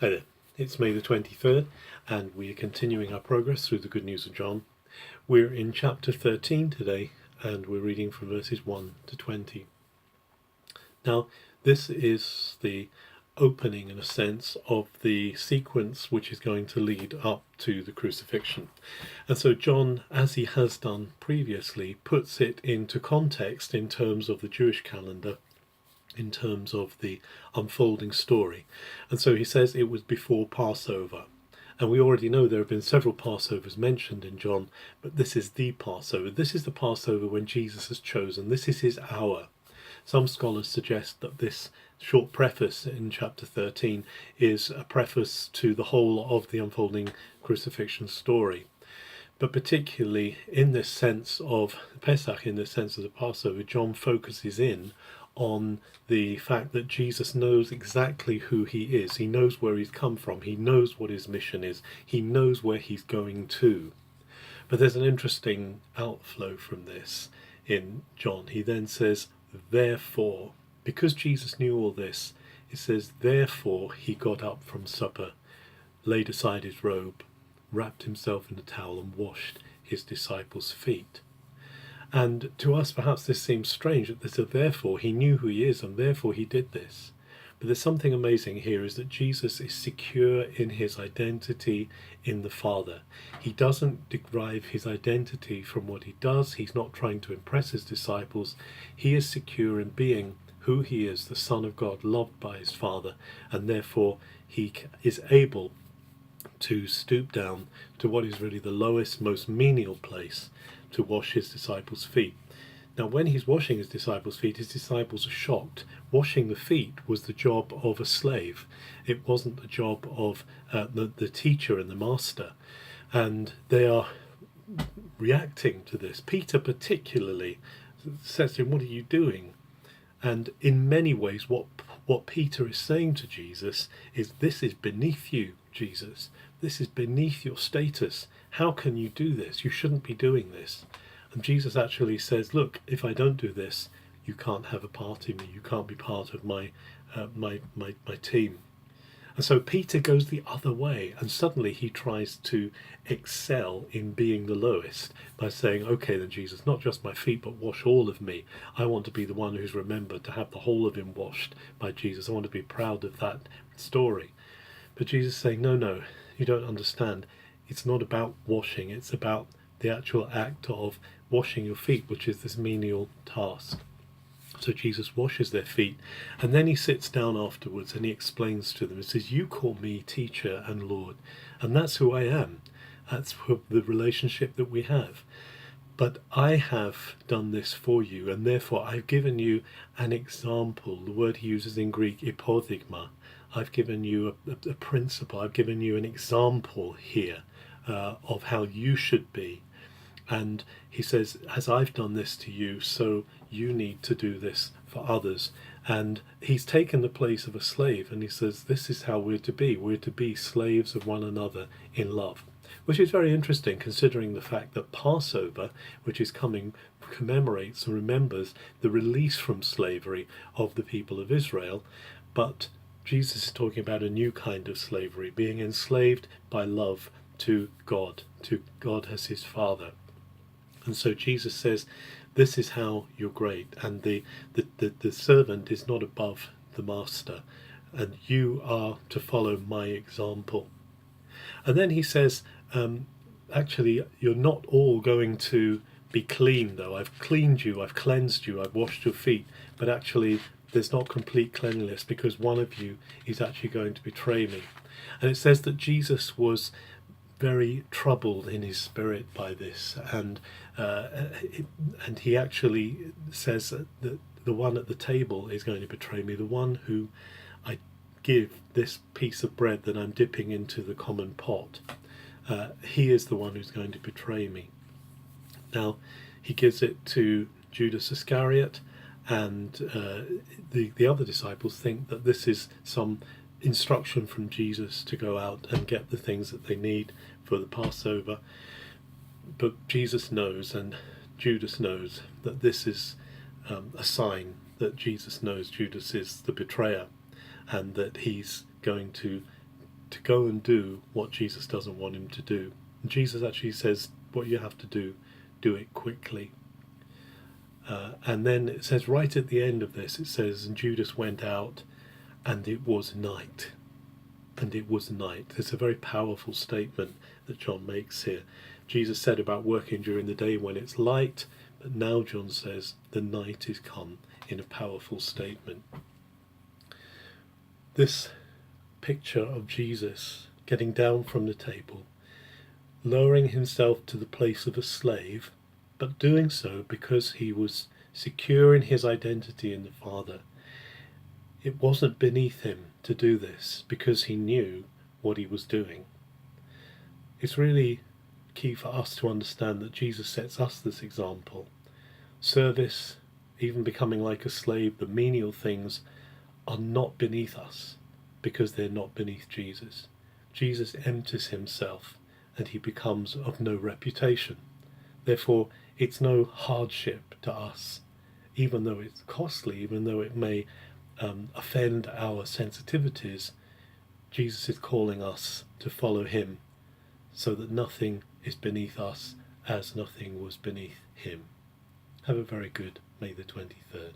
Hi there, it's May the 23rd, and we are continuing our progress through the Good News of John. We're in chapter 13 today, and we're reading from verses 1 to 20. Now, this is the opening, in a sense, of the sequence which is going to lead up to the crucifixion. And so John, as he has done previously, puts it into context in terms of the Jewish calendar, in terms of the unfolding story. And so he says it was before Passover. And we already know there have been several Passovers mentioned in John, but this is the Passover. This is the Passover when Jesus has chosen. This is his hour. Some scholars suggest that this short preface in chapter 13 is a preface to the whole of the unfolding crucifixion story. But particularly in this sense of Pesach, in this sense of the Passover, John focuses in on the fact that Jesus knows exactly who he is. He knows where he's come from. He knows what his mission is. He knows where he's going to. But there's an interesting outflow from this in John. He then says, therefore, because Jesus knew all this, it says, therefore he got up from supper, laid aside his robe, wrapped himself in a towel and washed his disciples' feet. And to us, perhaps this seems strange that there's a therefore. He knew who he is, and therefore he did this. But there's something amazing here, is that Jesus is secure in his identity in the Father. He doesn't derive his identity from what he does. He's not trying to impress his disciples. He is secure in being who he is, the Son of God, loved by his Father, and therefore he is able to stoop down to what is really the lowest, most menial place, to wash his disciples' feet. Now, when he's washing his disciples' feet, his disciples are shocked. Washing the feet was the job of a slave. It wasn't the job of the teacher and the master. And they are reacting to this. Peter particularly says to him, what are you doing? And in many ways, what Peter is saying to Jesus is, this is beneath you, Jesus. This is beneath your status. How can you do this? You shouldn't be doing this. And Jesus actually says, look, if I don't do this, you can't have a part in me. You can't be part of my team. And so Peter goes the other way, and suddenly he tries to excel in being the lowest by saying, okay then Jesus, not just my feet, but wash all of me. I want to be the one who's remembered, to have the whole of him washed by Jesus. I want to be proud of that story. But Jesus is saying, no, you don't understand. It's not about washing, it's about the actual act of washing your feet, which is this menial task. So Jesus washes their feet, and then he sits down afterwards and he explains to them. He says, you call me teacher and Lord, and that's who I am. That's the relationship that we have. But I have done this for you, and therefore I've given you an example. The word he uses in Greek, ipodigma. I've given you a principle. I've given you an example here of how you should be. And he says, as I've done this to you, so you need to do this for others. And he's taken the place of a slave, and he says, this is how we're to be. We're to be slaves of one another in love. Which is very interesting, considering the fact that Passover, which is coming, commemorates and remembers the release from slavery of the people of Israel. But Jesus is talking about a new kind of slavery, being enslaved by love to God as his Father. And so Jesus says, this is how you're great, and the servant is not above the master, and you are to follow my example. And then he says, actually, you're not all going to be clean, though. I've cleaned you, I've cleansed you, I've washed your feet, but actually there's not complete cleanliness, because one of you is actually going to betray me. And it says that Jesus was very troubled in his spirit by this, and he actually says that the one at the table is going to betray me, the one who I give this piece of bread that I'm dipping into the common pot. He is the one who's going to betray me. Now, he gives it to Judas Iscariot, and the other disciples think that this is some instruction from Jesus to go out and get the things that they need for the Passover. But Jesus knows, and Judas knows, that this is a sign that Jesus knows Judas is the betrayer, and that he's going to to go and do what Jesus doesn't want him to do. And Jesus actually says, what you have to do it quickly. And then it says right at the end of this, it says, and Judas went out, and it was night. And it was night. It's a very powerful statement that John makes here. Jesus said about working during the day when it's light, but now John says the night is come, in a powerful statement. This picture of Jesus getting down from the table, lowering himself to the place of a slave, but doing so because he was secure in his identity in the Father. It wasn't beneath him to do this because he knew what he was doing. It's really key for us to understand that Jesus sets us this example. Service, even becoming like a slave, the menial things are not beneath us because they're not beneath Jesus. Jesus empties himself and he becomes of no reputation. Therefore, it's no hardship to us, even though it's costly, even though it may offend our sensitivities. Jesus is calling us to follow him so that nothing is beneath us as nothing was beneath him. Have a very good May the 23rd.